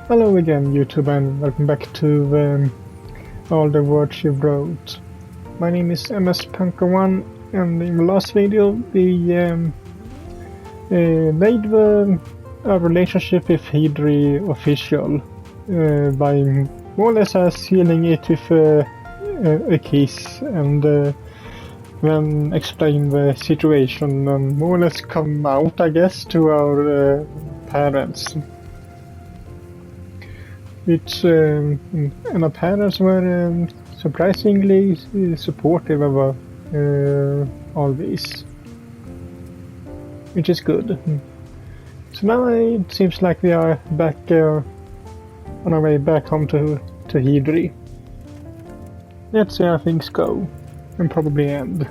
Hello again, YouTube, and welcome back to all the words you wrote. My name is MS Punker1, and in the last video we made a relationship with Hydri official by more or less sealing it with a kiss and then explain the situation and more or less come out, I guess, to our parents. Which and our parents were surprisingly supportive of all this, which is good. So now it seems like we are back on our way back home to Hydri. Let's see how things go, and probably end.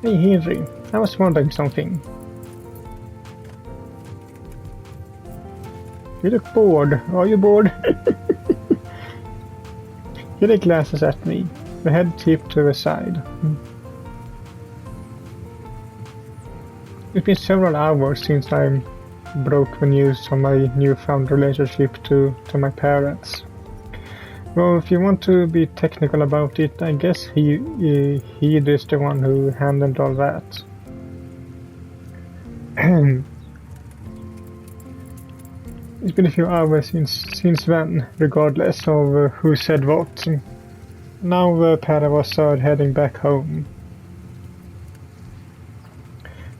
Hey Hydri, I was wondering something. You look bored. Are you bored? Hydri glances at me, the head tipped to the side. It's been several hours since I broke the news of my newfound relationship to my parents. Well, if you want to be technical about it, I guess he is the one who handled all that. It's been a few hours since then, regardless of who said what. Now the pair of us are heading back home.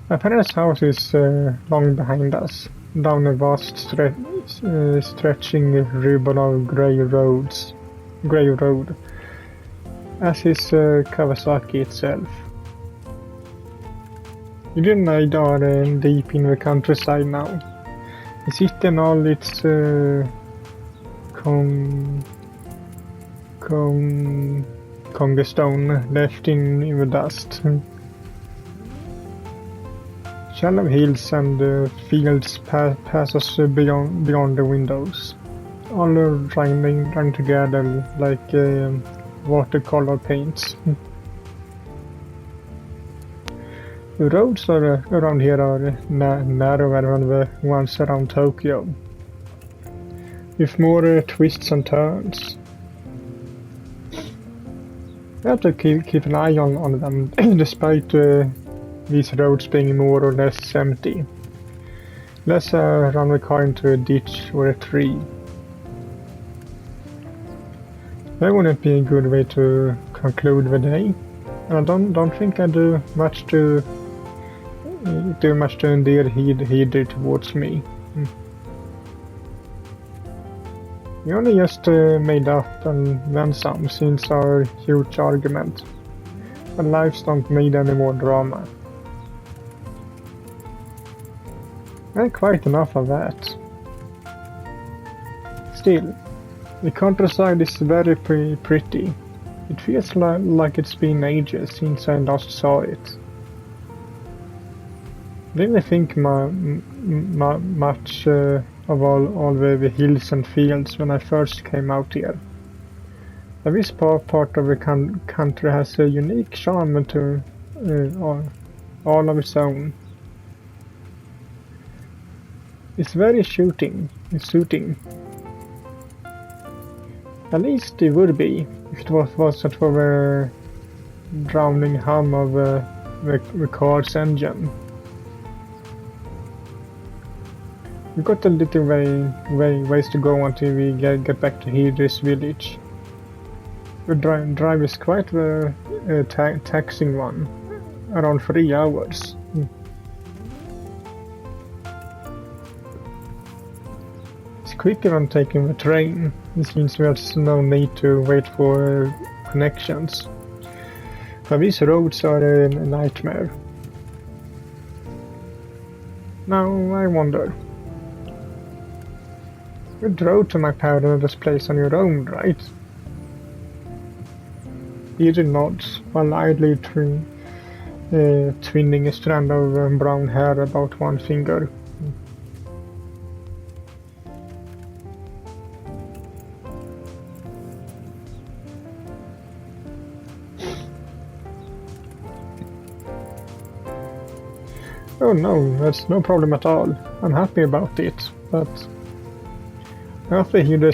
My parents' house is long behind us, down a vast stretching ribbon of grey road, as is Kawasaki itself. Hydri and I are deep in the countryside now. The city and all its congestone left in the dust. Shallow hills and fields pass us beyond the windows, all running together like watercolor paints. The roads around here are narrower than the ones around Tokyo, with more twists and turns. We have to keep an eye on them, despite these roads being more or less empty. Let's run the car into a ditch or a tree. That wouldn't be a good way to conclude the day, and I don't think I do much to endear Hydri towards me. We only just made up and then some since our huge argument, but lives don't need any more drama. And quite enough of that. Still, the countryside is very pretty. It feels like it's been ages since I last saw it. I didn't think much of all the hills and fields when I first came out here. But this part of the country has a unique charm to all of its own. It's very suiting. At least it would be if it wasn't for the drowning hum of the car's engine. We've got a little ways to go until we get back to Hydri's village. The drive is quite the taxing one, around 3 hours. It's quicker than taking the train, since there's no need to wait for connections. But these roads are a nightmare. Now I wonder. You drove to my parents' place on your own, right? Hydri nods, while idly twinning a strand of brown hair about one finger. Oh no, that's no problem at all. I'm happy about it, but after he heard a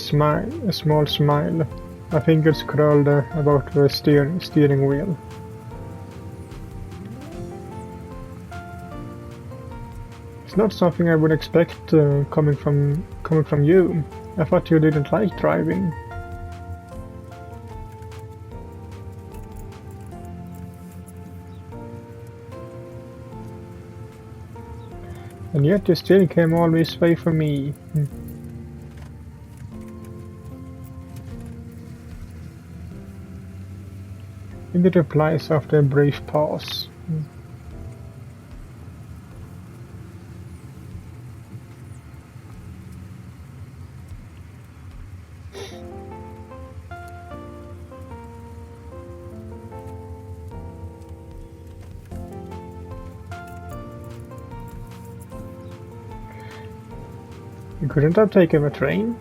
small smile, my fingers curled about the steering wheel. It's not something I would expect coming from you. I thought you didn't like driving. And yet you still came all this way for me. It replies after a brief pause. You couldn't have taken a train?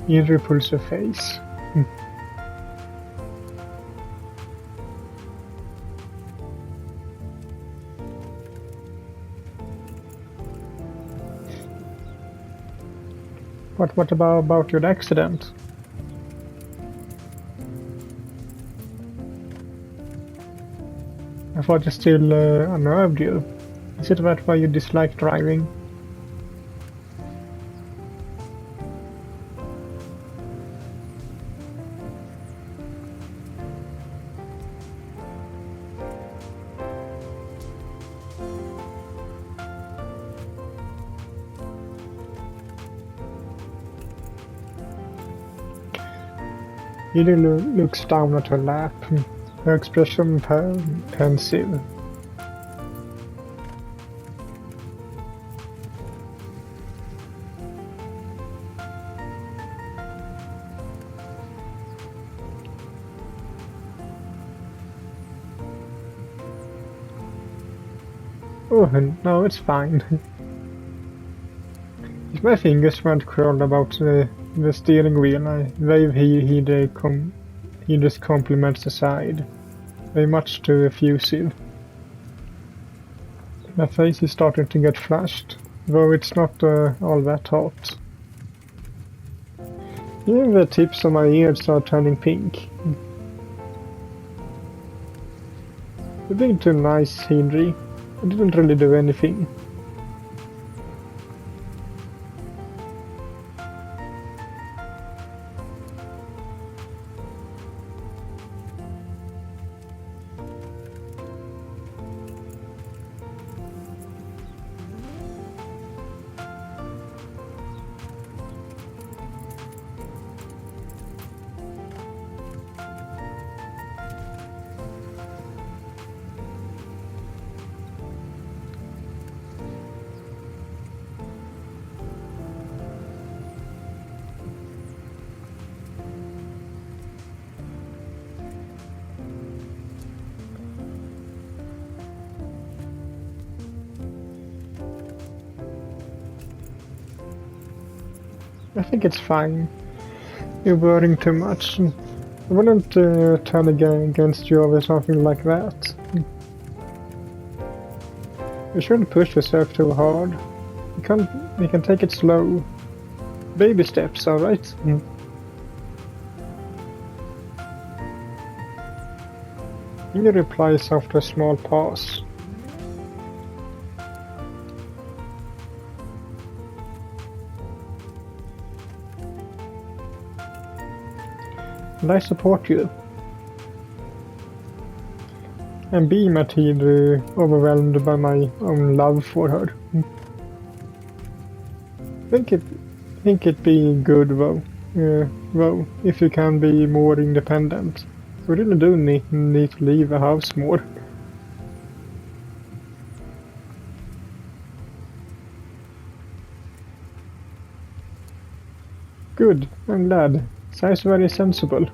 He repulls her face. What about your accident? I thought it still unnerved you. Is it that why you dislike driving? He looks down at her lap, her expression pensive. Oh, no, it's fine. If my fingers weren't curled about the steering wheel, I wave he just compliments aside, very much too effusive. My face is starting to get flushed, though it's not all that hot. Even the tips of my ears are turning pink. You're being too nice, Henry. I didn't really do anything. I think it's fine. You're worrying too much. I wouldn't turn against you over something like that. You shouldn't push yourself too hard. You can take it slow. Baby steps, alright? He replies after a small pause. And I support you. And be Matilda overwhelmed by my own love for her. Think it'd be good though, if you can be more independent. We really do need to leave the house more. Good, I'm glad. Sounds very sensible.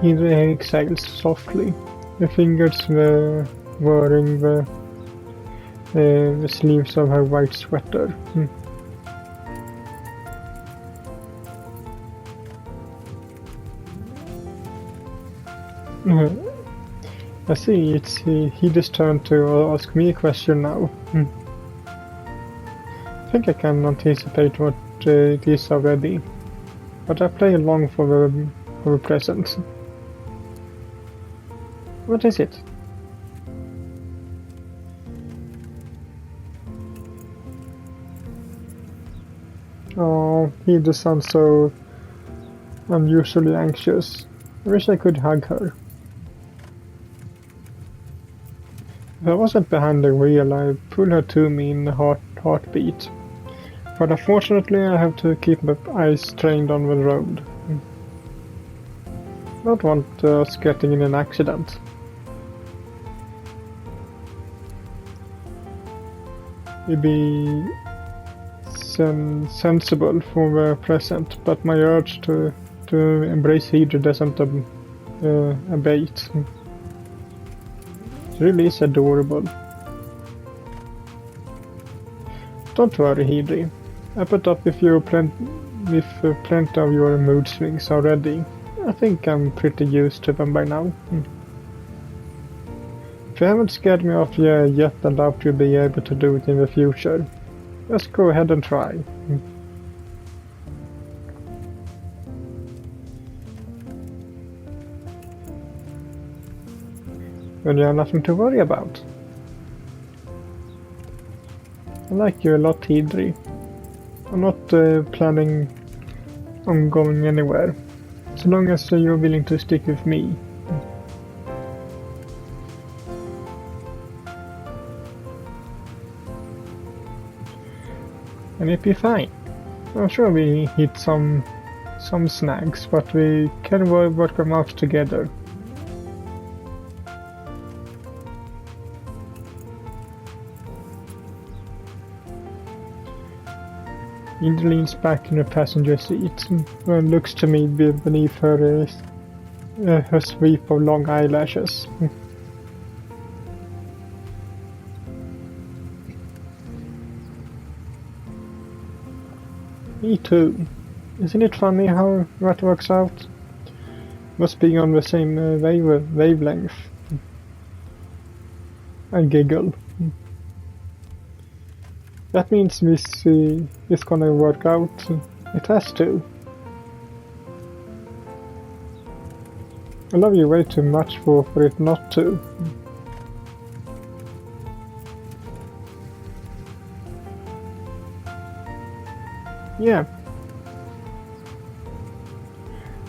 He exhales softly. The fingers were wearing the sleeves of her white sweater. I see, it's his turn to ask me a question now. I think I can anticipate what it is already, but I play along for the present. What is it? Oh, he does sound so unusually anxious. I wish I could hug her. If I wasn't behind the wheel, I'd pull her to me in a heartbeat. But unfortunately, I have to keep my eyes trained on the road. Don't want us getting in an accident. It'd be sensible for the present, but my urge to embrace Hydra doesn't abate. It really is adorable. Don't worry, Hydra. I put up with plenty of your mood swings already. I think I'm pretty used to them by now. If you haven't scared me off yet, I doubt you'll be able to do it in the future. Just go ahead and try. When you have nothing to worry about. I like you a lot, Hydri. I'm not planning on going anywhere, so long as you're willing to stick with me. And it'll be fine. I'm sure we hit some snags, but we can work them out together. Hydra leans back in her passenger seat and looks to me beneath her sweep of long eyelashes. Me too. Isn't it funny how that works out? Must be on the same wavelength. I giggle. That means this is gonna work out. It has to. I love you way too much for it not to. Yeah.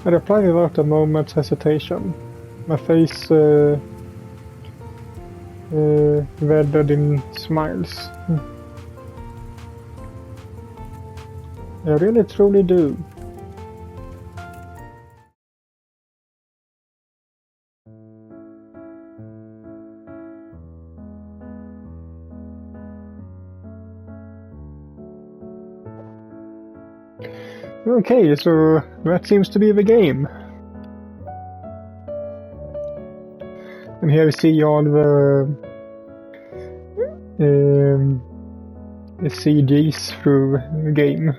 I reply without a moment's hesitation. My face weathered in smiles. I really truly do. Okay, so that seems to be the game. And here we see all the CGs through the game.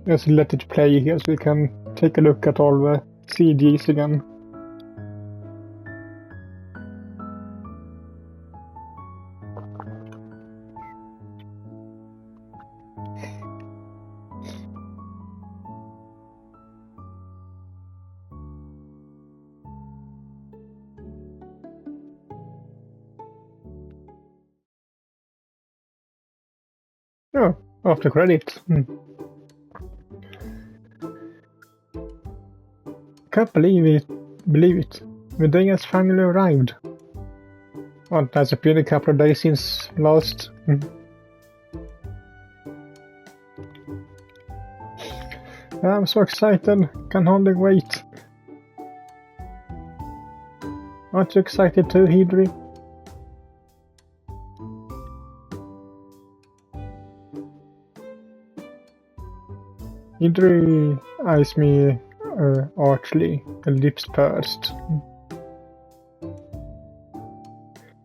Just let it play here so we can take a look at all the CGs again. Oh, after credits. Can't believe it. The day has finally arrived. Well, that's been a couple of days since last. I'm so excited, can hardly wait. Aren't you excited too, Hidri? Hidri eyes me archly, her lips pursed.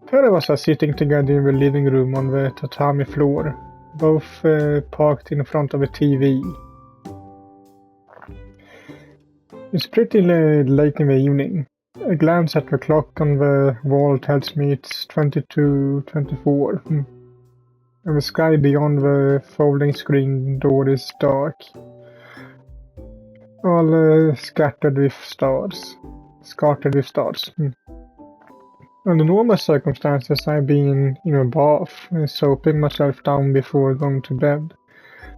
Pair of us are sitting together in the living room on the tatami floor, both parked in front of a TV. It's pretty late in the evening. A glance at the clock on the wall tells me it's 22:24, and the sky beyond the folding screen door is dark, all scattered with stars. Under normal circumstances, I'd be in a bath, soaping myself down before going to bed.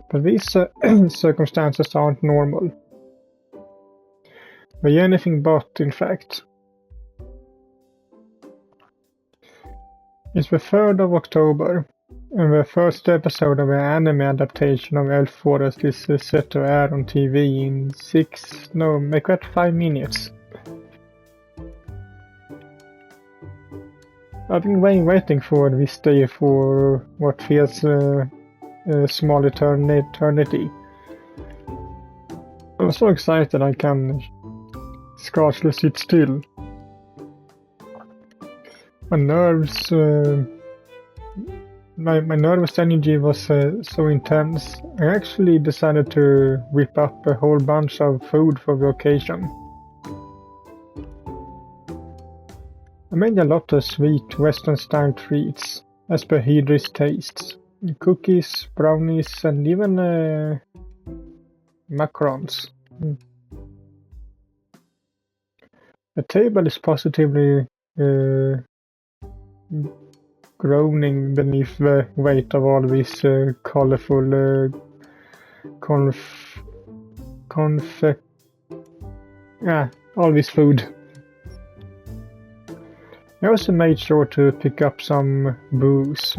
But these circumstances aren't normal. They're anything but, in fact. It's the 3rd of October, and the first episode of the anime adaptation of Elfforest is set to air on TV in 5 minutes. I've been waiting for this day for what feels a small eternity. I'm so excited I can scarcely sit still. My nerves, my nervous energy was so intense, I actually decided to whip up a whole bunch of food for the occasion. I made a lot of sweet Western-style treats, as per Hidri's tastes. Cookies, brownies, and even macarons. The table is positively groaning beneath the weight of all this colorful all this food. I also made sure to pick up some booze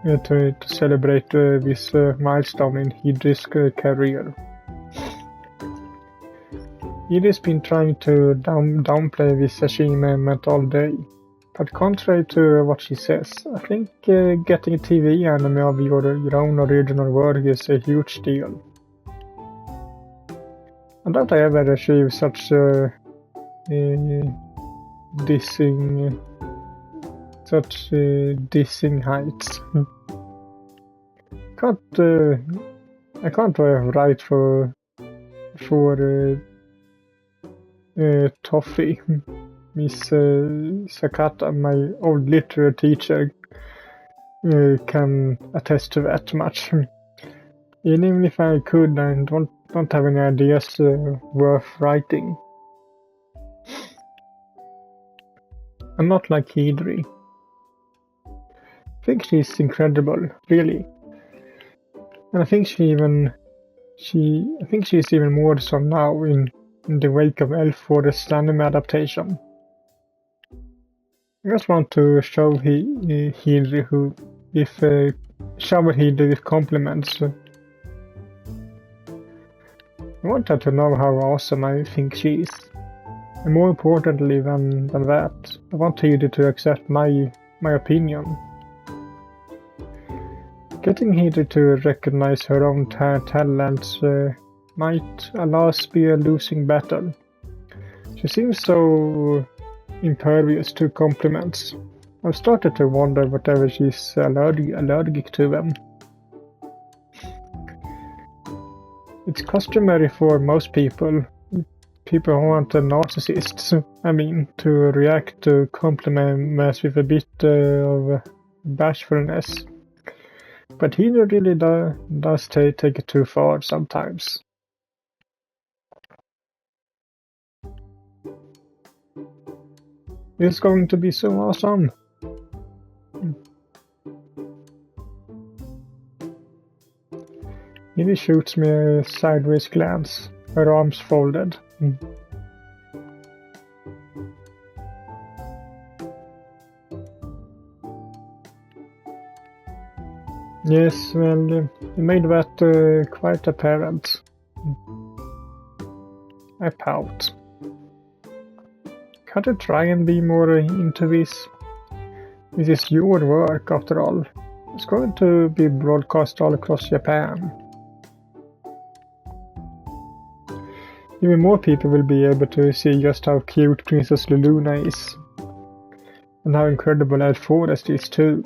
to celebrate this milestone in Hidri's career. Hidri's been trying to downplay this achievement all day, but contrary to what she says, I think getting a TV anime of your own original work is a huge deal. I doubt I ever achieved such dissing heights. I can't write for toffee. Miss Sakata, my old literature teacher, can attest to that much. Even if I could, I don't have any ideas worth writing. I'm not like Hidri. I think she's incredible, really. And I think she's even more so now in the wake of Elfforest's anime adaptation. I just want to show Hidri with compliments. I want her to know how awesome I think she is. And more importantly than that, I want Hidri to accept my opinion. Getting Hidri to recognize her own talents might, alas, be a losing battle. She seems so impervious to compliments. I've started to wonder whatever she's allergic to them. It's customary for most people who aren't narcissists, to react to compliments with a bit of bashfulness. But he really does take it too far sometimes. It's going to be so awesome. He shoots me a sideways glance, her arms folded. Yes, well, you made that quite apparent. I pout. Can't you try and be more into this? This is your work, after all. It's going to be broadcast all across Japan. Even more people will be able to see just how cute Princess Luluna is. And how incredible Afterwords is too.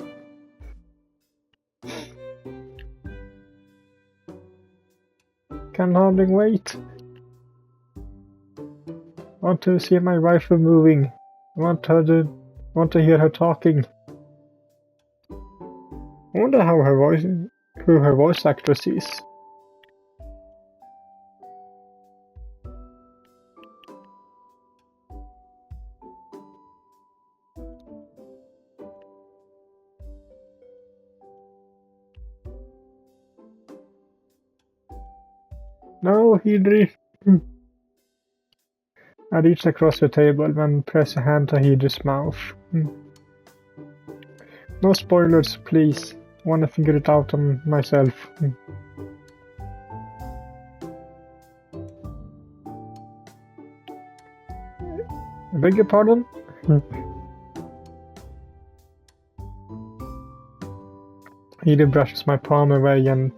Can hardly wait. I want to see my wife moving. I want to hear her talking. I wonder who her voice actress is. No, Hidri. I reach across the table and press a hand to Hidri's mouth. No spoilers, please. I want to figure it out on myself. I beg your pardon? Hidri brushes my palm away and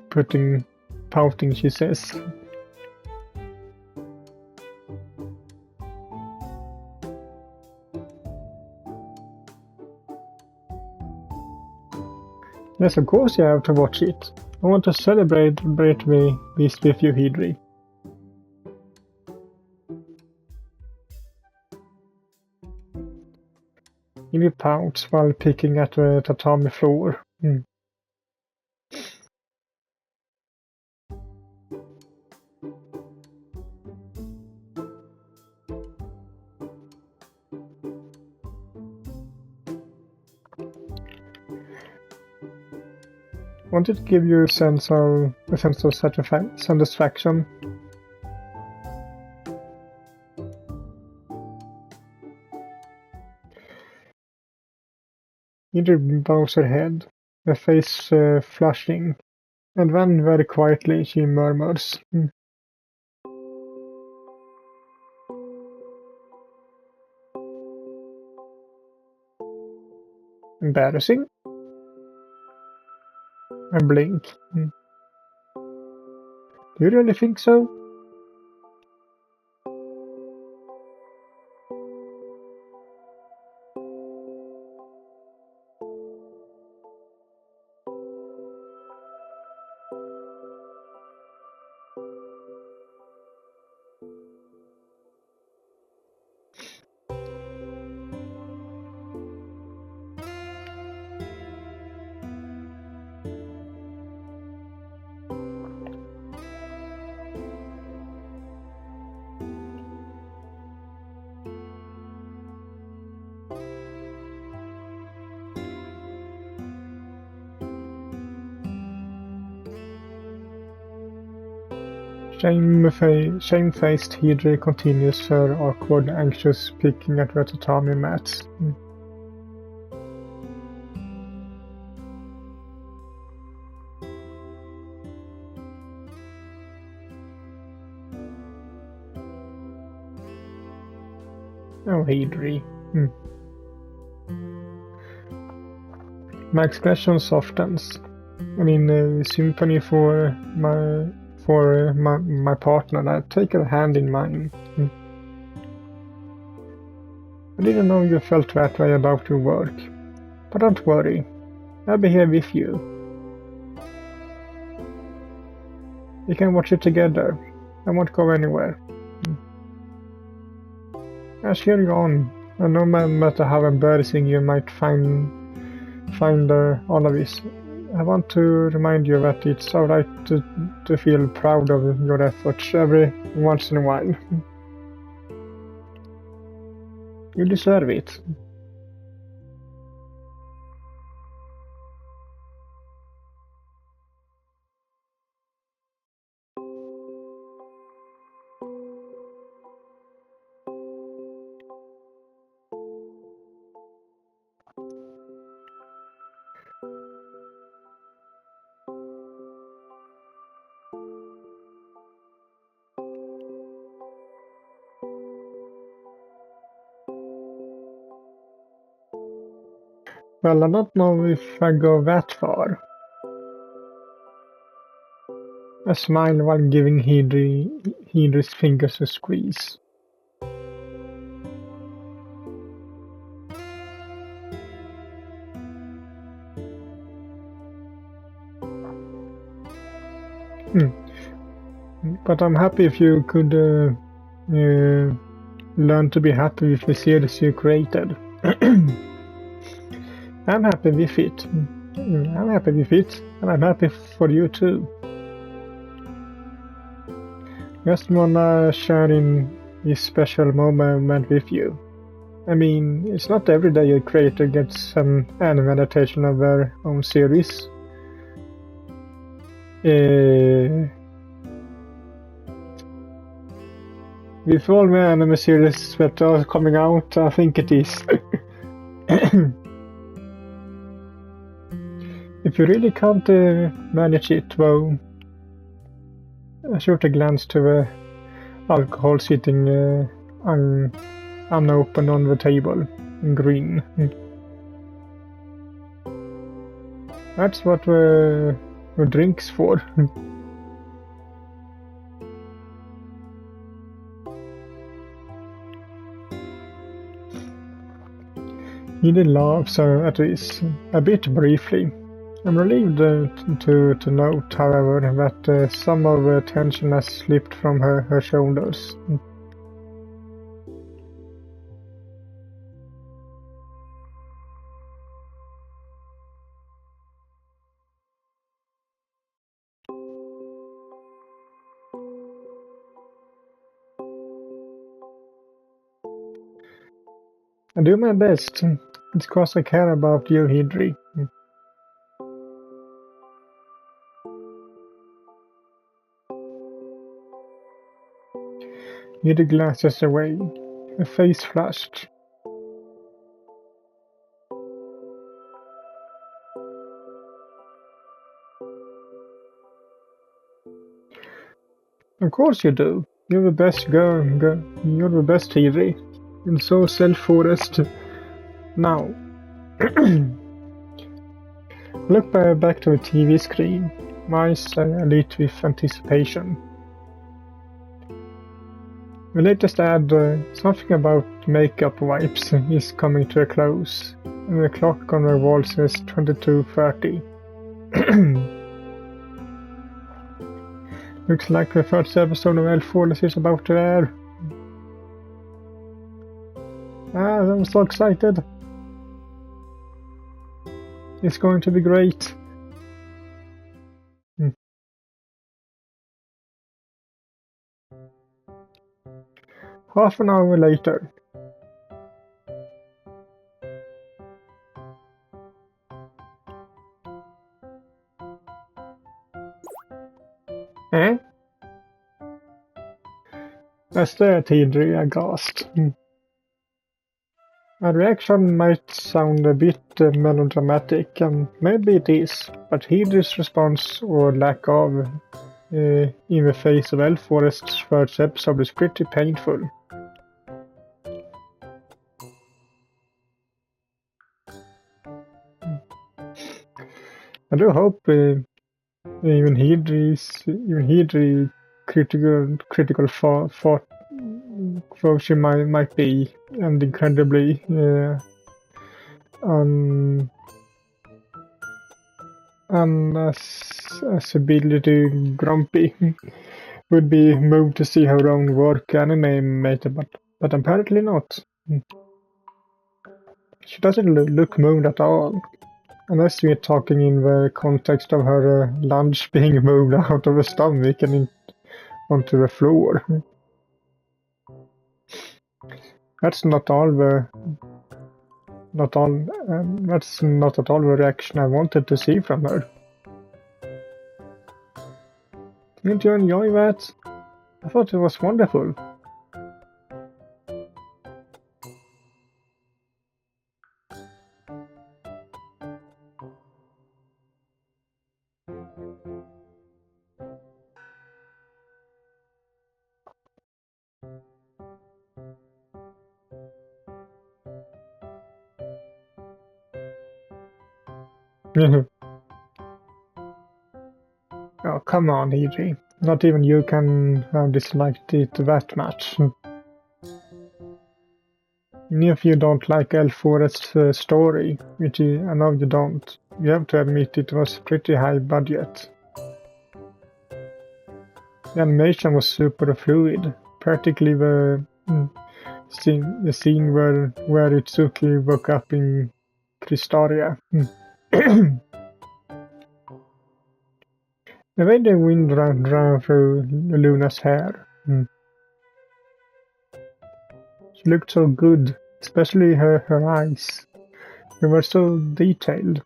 pouting, she says. Yes, of course you have to watch it. I want to celebrate this with you, Hidri. Hidri pouts while picking at the tatami floor. Wanted to give you a sense of satisfaction. Hidri bows her head, her face flushing, and then very quietly she murmurs. Embarrassing? I blink. Do you really think so? Shamefaced Hidri continues her awkward, anxious picking at the tatami mats. Oh, Hidri. My expression softens. I mean, sympathy for my partner. I take her hand in mine. I didn't know you felt that way about your work. But don't worry. I'll be here with you. We can watch it together. I won't go anywhere. I'll cheer you on. And no matter how embarrassing you might find all of this, I want to remind you that it's alright to feel proud of your efforts every once in a while. You deserve it. Well, I don't know if I go that far. I smile while giving Hedri's fingers a squeeze. Hmm. But I'm happy if you could learn to be happy with the series you created. I'm happy with it. I'm happy with it, and I'm happy for you too. Just wanna share in this special moment with you. I mean, it's not every day a creator gets an anime adaptation of their own series. With all the anime series that are coming out, I think it is. If you really can't manage it, though, shoot a glance to the alcohol sitting unopened on the table, in green. That's what the drink's for. He did laugh, at least a bit briefly. I'm relieved to note, however, that some of the tension has slipped from her shoulders. I do my best. It's 'cause I care about you, Hidri. Hidri glances away. Her face flushed. Of course you do. You're the best girl. You're the best, Hidri. And so self-forest. Now, look back to the TV screen. My eyes lit with anticipation. The latest ad, something about makeup wipes, is coming to a close, and the clock on the wall says 22:30. Looks like the first episode of Afterwords is about to air. I'm so excited. It's going to be great. Half an hour later. Eh? I stare at Hidri aghast. My reaction might sound a bit melodramatic, and maybe it is, but Hidri's response, or lack of, in the face of Elforest's first episode is pretty painful. I do hope even Hidri critical thought she might be, and incredibly unassailability grumpy would be moved to see her own work animated, but apparently not. She doesn't look moved at all, unless we're talking in the context of her lunch being moved out of her stomach and onto the floor. That's not that's not at all the reaction I wanted to see from her. Didn't you enjoy that? I thought it was wonderful. Oh, come on, EG. Not even you can have disliked it that much. Even if you don't like Elforest's story, which I know you don't, you have to admit it was pretty high budget. The animation was super fluid, particularly the scene where Itsuki woke up in Kristaria. The way the wind ran through Luna's hair. She looked so good, especially her eyes. They were so detailed.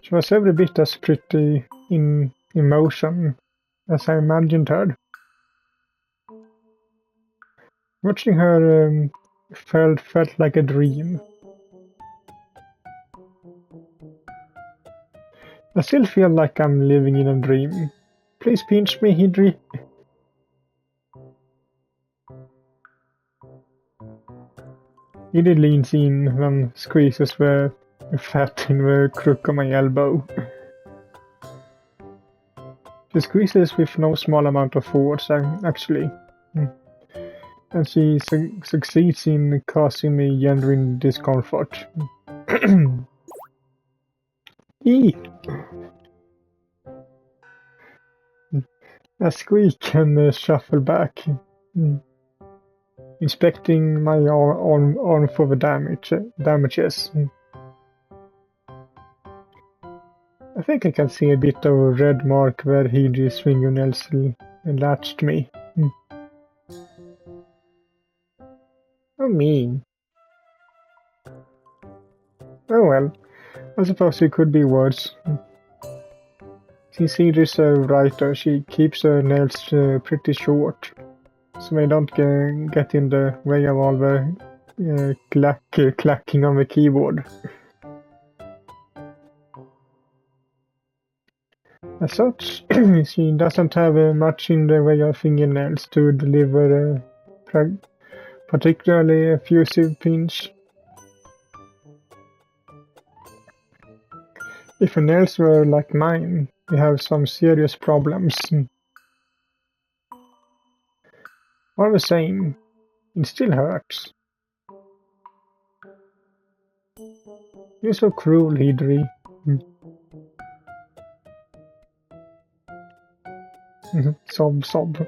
She was every bit as pretty in emotion as I imagined her. Watching her felt like a dream. I still feel like I'm living in a dream. Please pinch me, Hidri. Hidri leans in and squeezes the fat in the crook of my elbow. She squeezes with no small amount of force, actually. And she succeeds in causing me genuine discomfort. Eek! I squeak and shuffle back, inspecting my arm for the damages. I think I can see a bit of a red mark where Hidri's fingernails latched me. How mean. Oh well, I suppose it could be worse. Since Hidri's a writer, she keeps her nails pretty short, so they don't get in the way of all the clacking on the keyboard. As such, she doesn't have much in the way of fingernails to deliver a particularly effusive pinch. If her nails were like mine, we have some serious problems. All the same, it still hurts. You're so cruel, Hidri. Sob.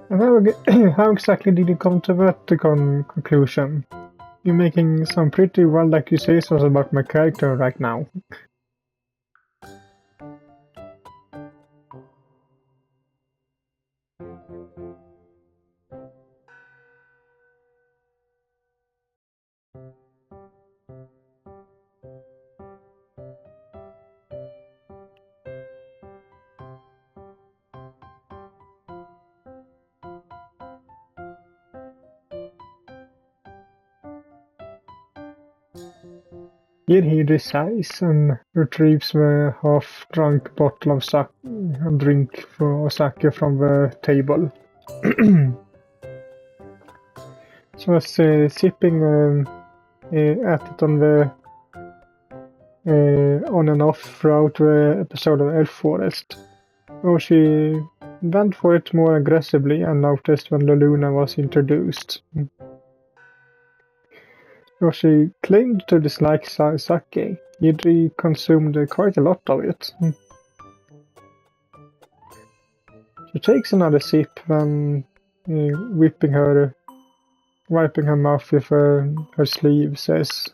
And how exactly did you come to that conclusion? You're making some pretty wild accusations about my character right now. Here he resighs and retrieves the half-drunk bottle of drink for sake from the table. She was sipping at it on and off throughout the episode of Elfforest. Oh, she went for it more aggressively and noticed when Luna was introduced. Though she claimed to dislike sake, Idri consumed quite a lot of it. She takes another sip, then wiping her mouth with her sleeve, says,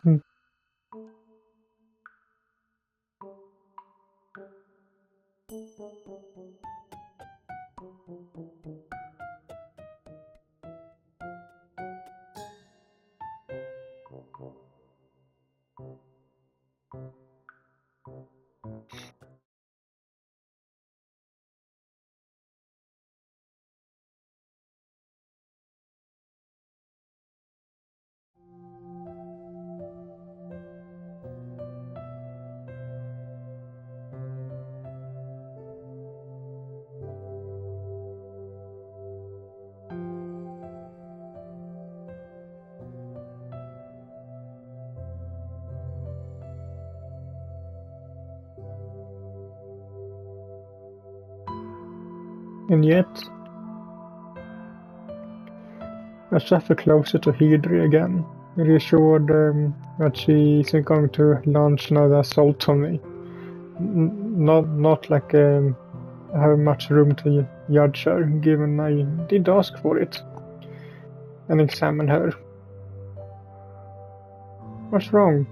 And yet, I shuffle closer to Hydri again, reassured that she isn't going to launch another assault on me. Not like I have much room to judge her, given I did ask for it, and examine her. What's wrong?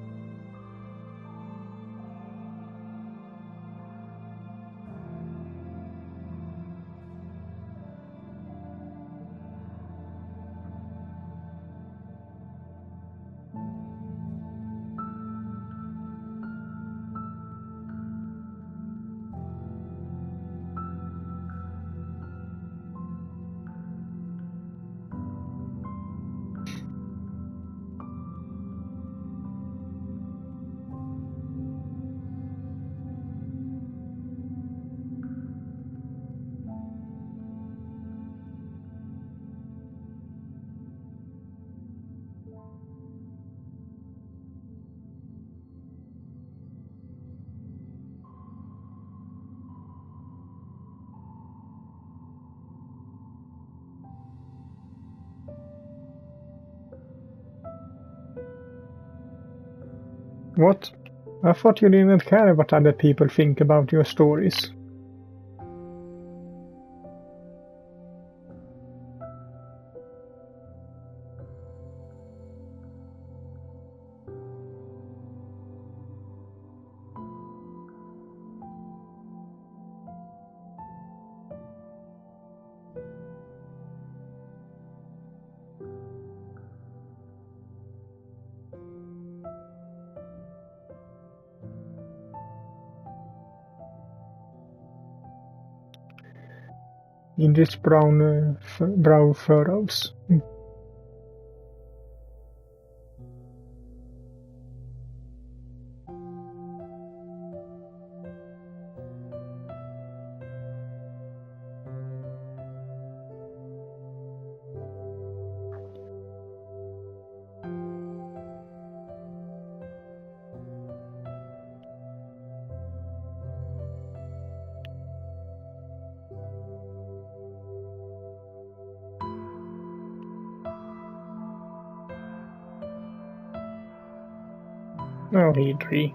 What? I thought you didn't care what other people think about your stories. In this brown brow furrows. Oh, Hydri.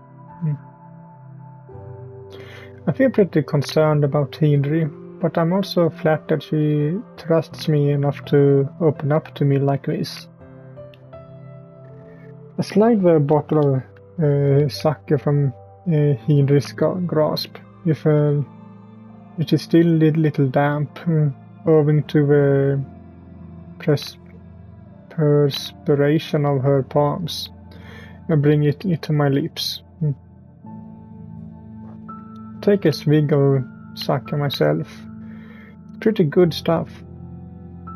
I feel pretty concerned about Hydri, but I'm also flattered she trusts me enough to open up to me like this. I slide the bottle of sake from Hydri's grasp, which is still a little damp, owing to the perspiration of her palms. I bring it to my lips. Take a swig of sake myself. Pretty good stuff,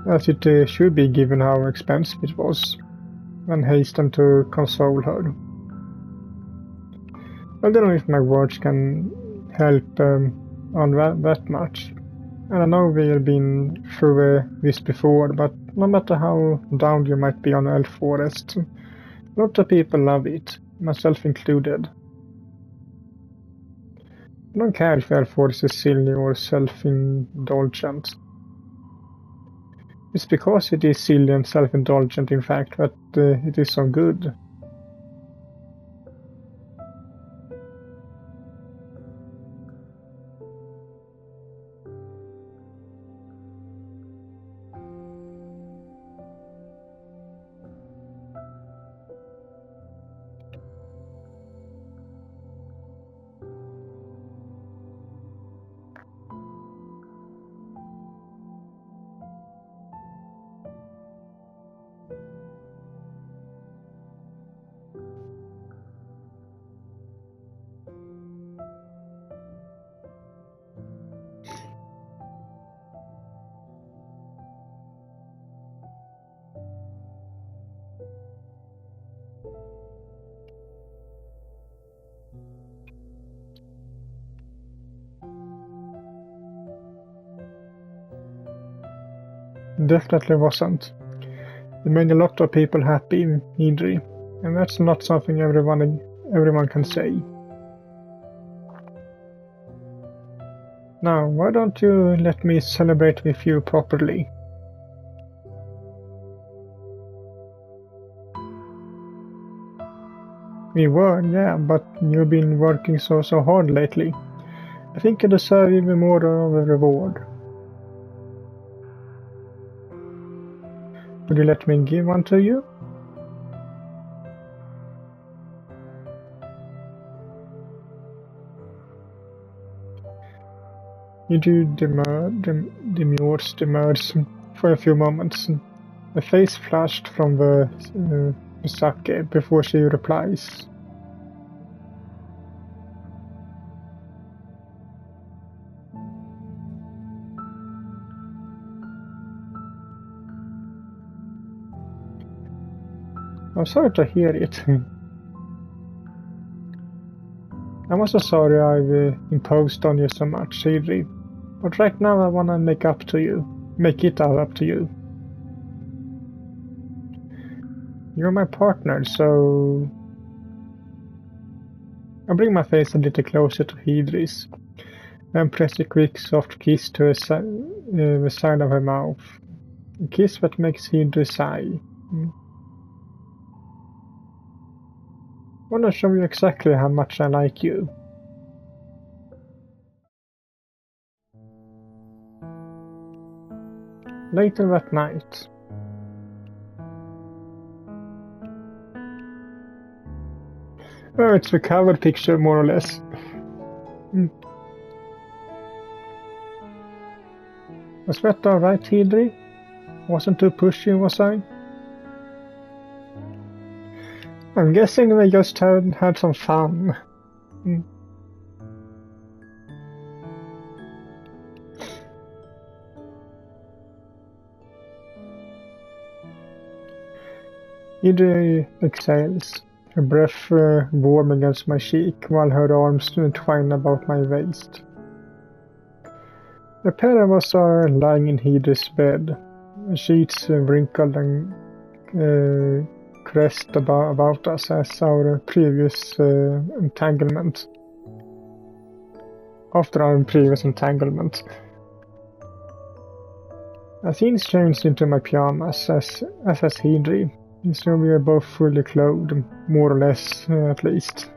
as it should be given how expensive it was, and hasten to console her. I don't know if my words can help on that much, and I know we've been through this before, but no matter how down you might be on Elf Forest, a lot of people love it, myself included. I don't care if Elf Forest is silly or self-indulgent. It's because it is silly and self-indulgent, in fact, that it is so good. Definitely wasn't. It made a lot of people happy, Hydri, and that's not something everyone can say. Now, why don't you let me celebrate with you properly? We were, yeah, but you've been working so hard lately. I think you deserve even more of a reward. Would you let me give one to you? Yuji demurs for a few moments. A face flashed from the sake before she replies. I'm sorry to hear it. I'm also sorry I've imposed on you so much, Hidri. But right now I wanna make it up to you. You're my partner, so... I bring my face a little closer to Hidri's, and press a quick soft kiss to the side of her mouth. A kiss that makes Hidri sigh. I wanna show you exactly how much I like you. Later that night. Oh, it's the cover picture, more or less. Was that alright, Hidri? Wasn't too pushy, was I? I'm guessing they just had some fun. Hidri exhales, her breath warm against my cheek, while her arms twine about my waist. The pair of us are lying in Hidri's bed, sheets wrinkled and crest about us as our previous entanglement. After our previous entanglement. Athene changed into my pyjamas, as has Hidri, so we are both fully clothed, more or less, at least.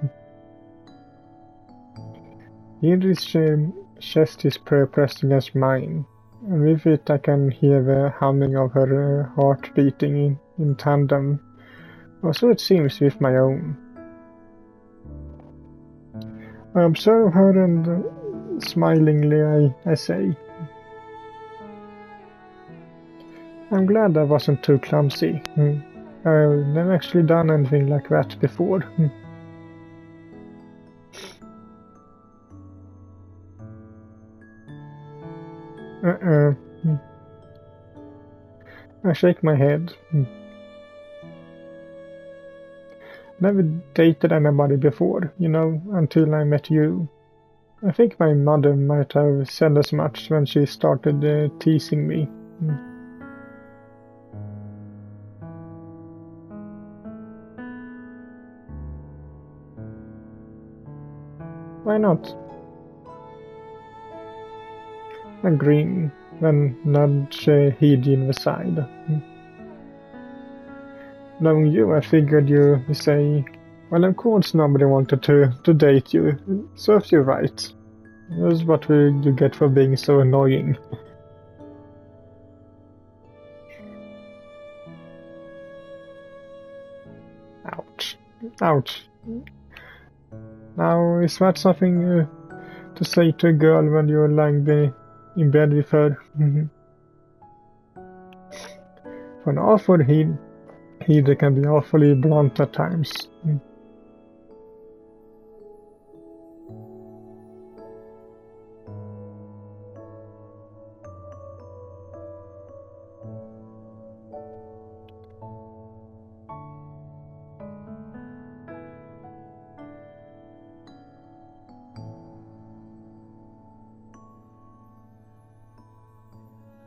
Hidri's chest is pressed against mine, and with it I can hear the humming of her heart beating in tandem, or so it seems with my own. I observe her and smilingly I say, I'm glad I wasn't too clumsy. I've never actually done anything like that before. I shake my head. Never dated anybody before, until I met you. I think my mother might have said as much when she started teasing me. Why not? I grin, then nudge Hidri in the side. Knowing you, I figured you say, well, of course nobody wanted to date you. Serves you right. That's what you get for being so annoying. Ouch. Ouch. Now, is that something to say to a girl when you're lying in bed with her? For an awful Hidri can be awfully blunt at times.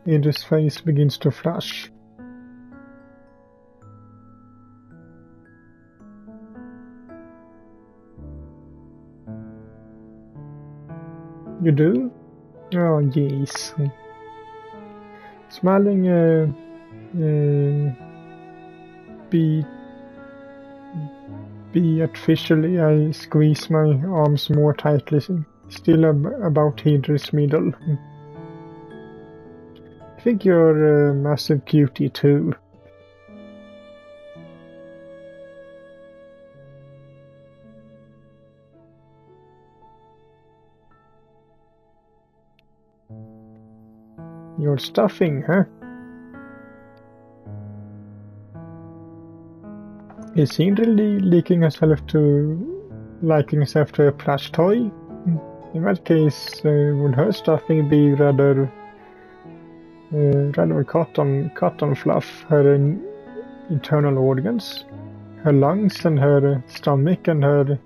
Hidri's face begins to flush. You do? Oh, jeez. Smiling be artificially, I squeeze my arms more tightly, still about Hydri's middle. I think you're a massive cutie too. You're stuffing, huh? Is he really liking himself to a plush toy? In that case, would her stuffing be rather cotton fluff, her internal organs, her lungs and her stomach and her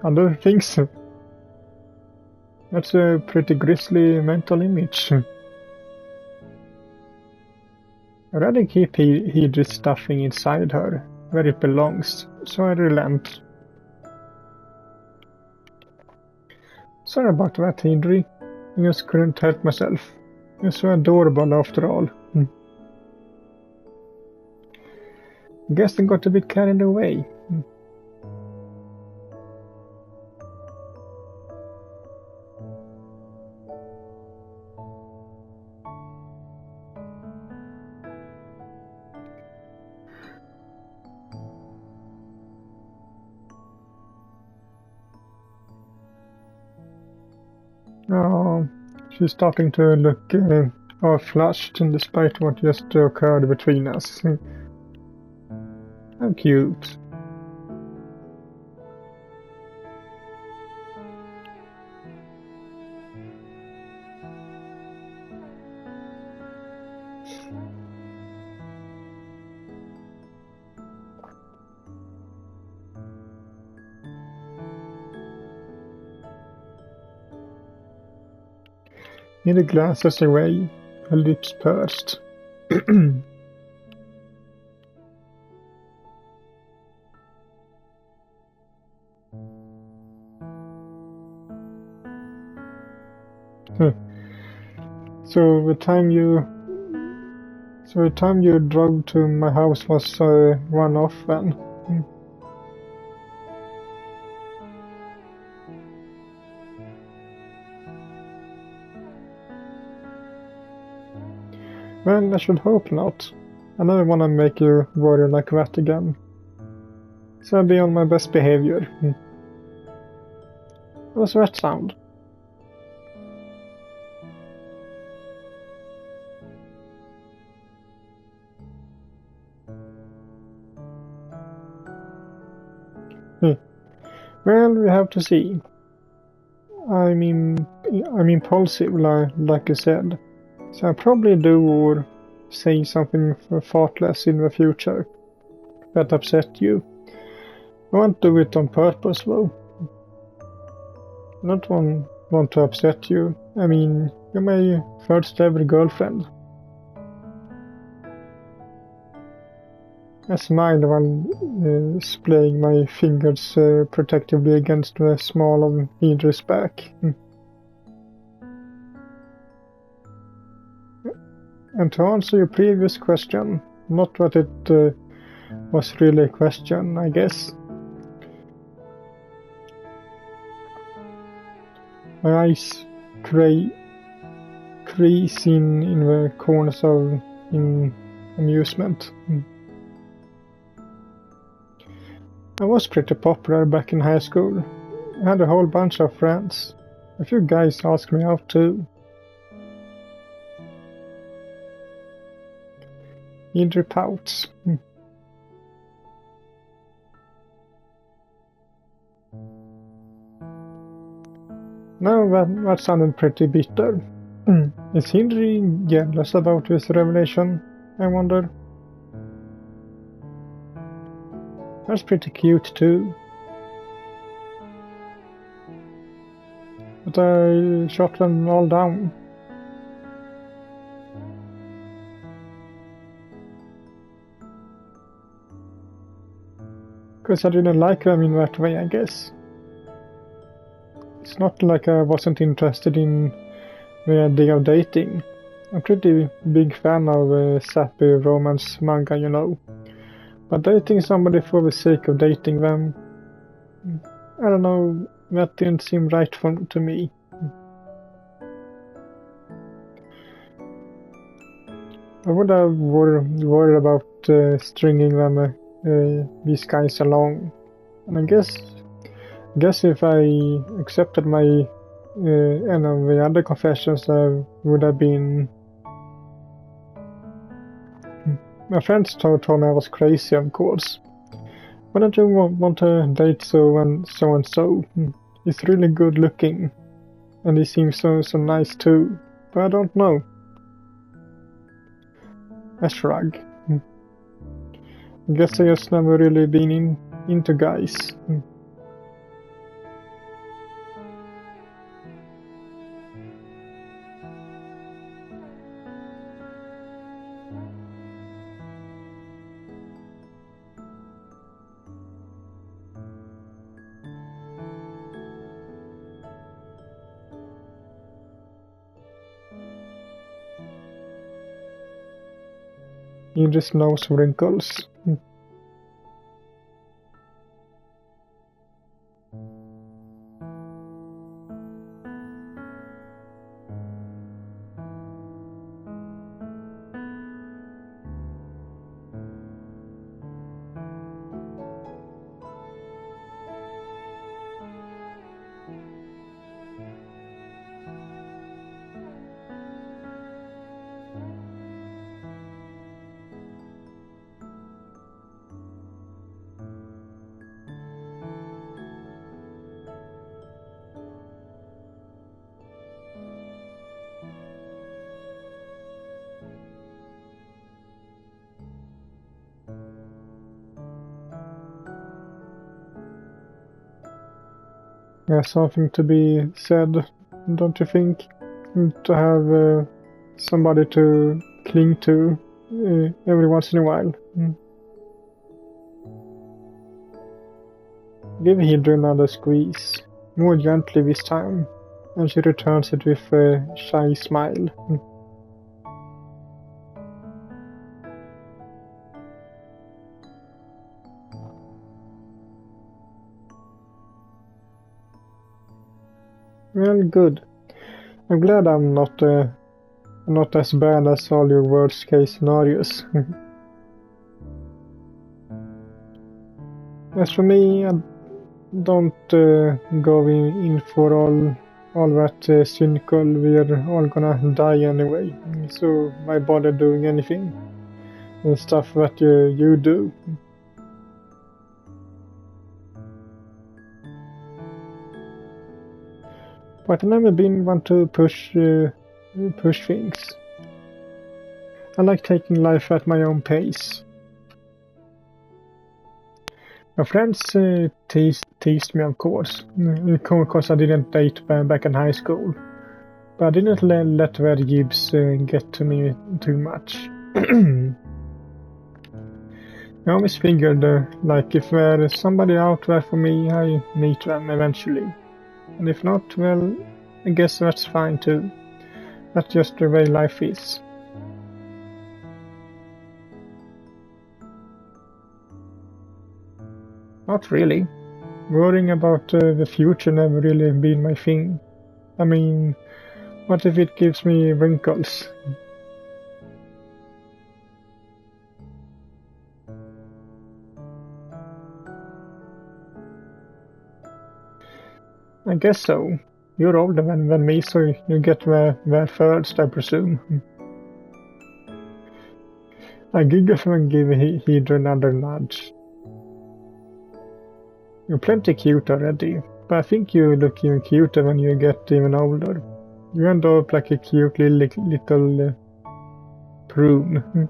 other things? That's a pretty grisly mental image. I'd rather keep Hydri's stuffing inside her, where it belongs, so I relent. Sorry about that, Hydri. I just couldn't help myself. You're so adorable after all. Guess I got a bit carried away. Oh, she's starting to look all flushed despite what just occurred between us. How cute. Nearly glances away, her lips pursed. So the time you drove to my house was one off then. Well, I should hope not. I never want to make you worry like that again. So I'll be on my best behavior. What was that sound? Well, we have to see. I'm impulsive, like you said. So I'll probably do or say something thoughtless in the future that upset you. I won't do it on purpose, though. I don't want to upset you. I mean, you're my first ever girlfriend. I smiled while splaying my fingers protectively against the small of Hydri's back. And to answer your previous question, not that it was really a question, I guess. My eyes crease in the corners in amusement. I was pretty popular back in high school. I had a whole bunch of friends. A few guys asked me out too. Hydri pouts. Now that sounded pretty bitter. Is Hydri jealous about this revelation, I wonder? That's pretty cute too. But I shot them all down. Because I didn't like them in that way, I guess. It's not like I wasn't interested in the idea of dating. I'm pretty big fan of sappy romance manga, you know. But dating somebody for the sake of dating them, I don't know, that didn't seem right to me. I would have worried about stringing them, these guys along. And I guess if I accepted my any of the other confessions, I would have been. My friends told me I was crazy, of course. Why don't you want to date so and so? He's really good looking, and he seems so nice too. But I don't know. I shrug. I guess I just never really been into guys. Idris nose wrinkles. There's something to be said, don't you think? To have somebody to cling to every once in a while. Give Hydra another squeeze, more gently this time, and she returns it with a shy smile. Well, good. I'm glad I'm not as bad as all your worst case scenarios. As for me, I don't go in for all that cynical, we're all gonna die anyway, so why bother doing anything? And stuff that you do. But I've never been one to push things. I like taking life at my own pace. My friends teased me, of course, because I didn't date back in high school. But I didn't let their jibs get to me too much. I always figured, like, if there's somebody out there for me, I meet them eventually. And if not, well, I guess that's fine too. That's just the way life is. Not really. Worrying about the future never really been my thing. I mean, what if it gives me wrinkles? I guess so. You're older than me, so you get there first, I presume. I giggle and give Hydra another nudge. You're plenty cute already, but I think you look even cuter when you get even older. You end up like a cute little prune.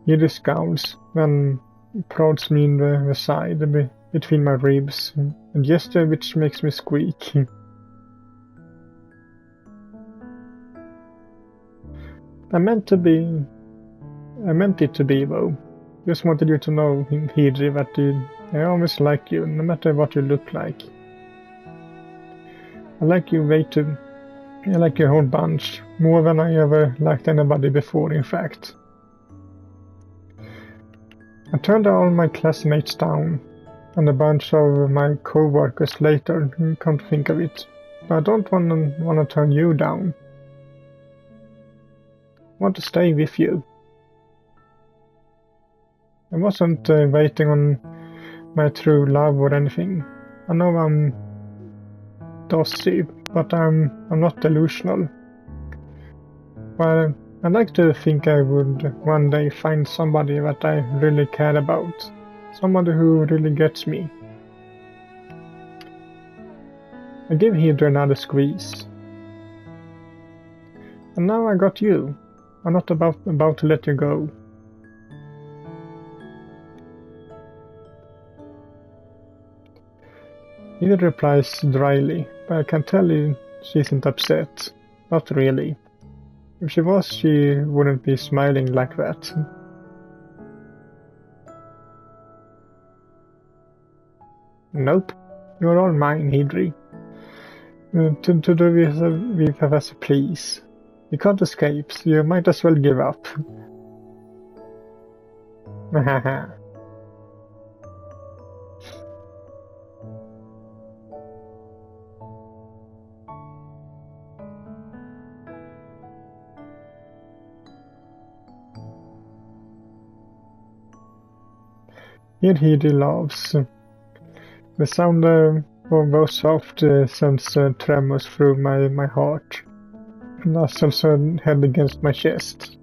Hydra scowls, then prods me in the side between my ribs, a gesture which makes me squeak. I meant to be I meant it to be, though. Just wanted you to know, Hidri, that I always like you, no matter what you look like. I like you way too. I like your whole bunch, more than I ever liked anybody before, in fact. I turned all my classmates down, and a bunch of my co-workers later, come to think of it. But I don't want to turn you down. I want to stay with you. I wasn't waiting on my true love or anything. I know I'm dossy, but I'm not delusional. Well, I like to think I would one day find somebody that I really care about. Somebody who really gets me. I gave Hydra another squeeze. And now I got you. I'm not about to let you go. Hydra replies dryly, but I can tell you she isn't upset. Not really. If she was, she wouldn't be smiling like that. Nope. You're all mine, Hydri. To do with her as a please. You can't escape, so you might as well give up. Haha. Here Hydri laughs. The sound of those soft sends tremors through my heart. Muscles held against my chest.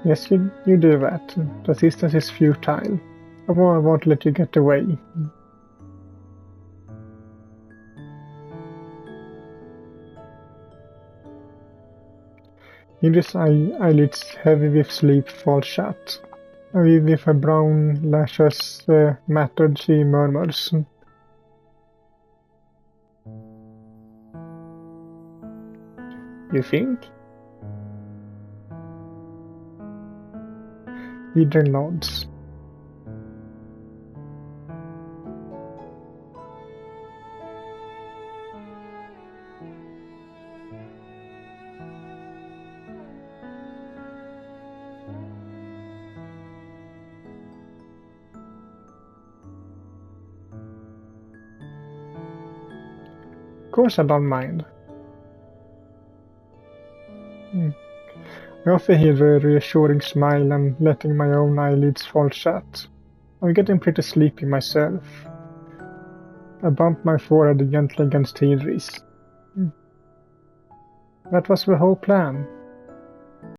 Yes, you do that. Resistance is futile. I won't let you get away. Hydri's eyelids, heavy with sleep, fall shut. With her brown lashes matted, she murmurs. You think? Hydra nods. Of course I don't mind. I offer Hydra a reassuring smile and letting my own eyelids fall shut. I'm getting pretty sleepy myself. I bump my forehead gently against Hydri's. That was the whole plan.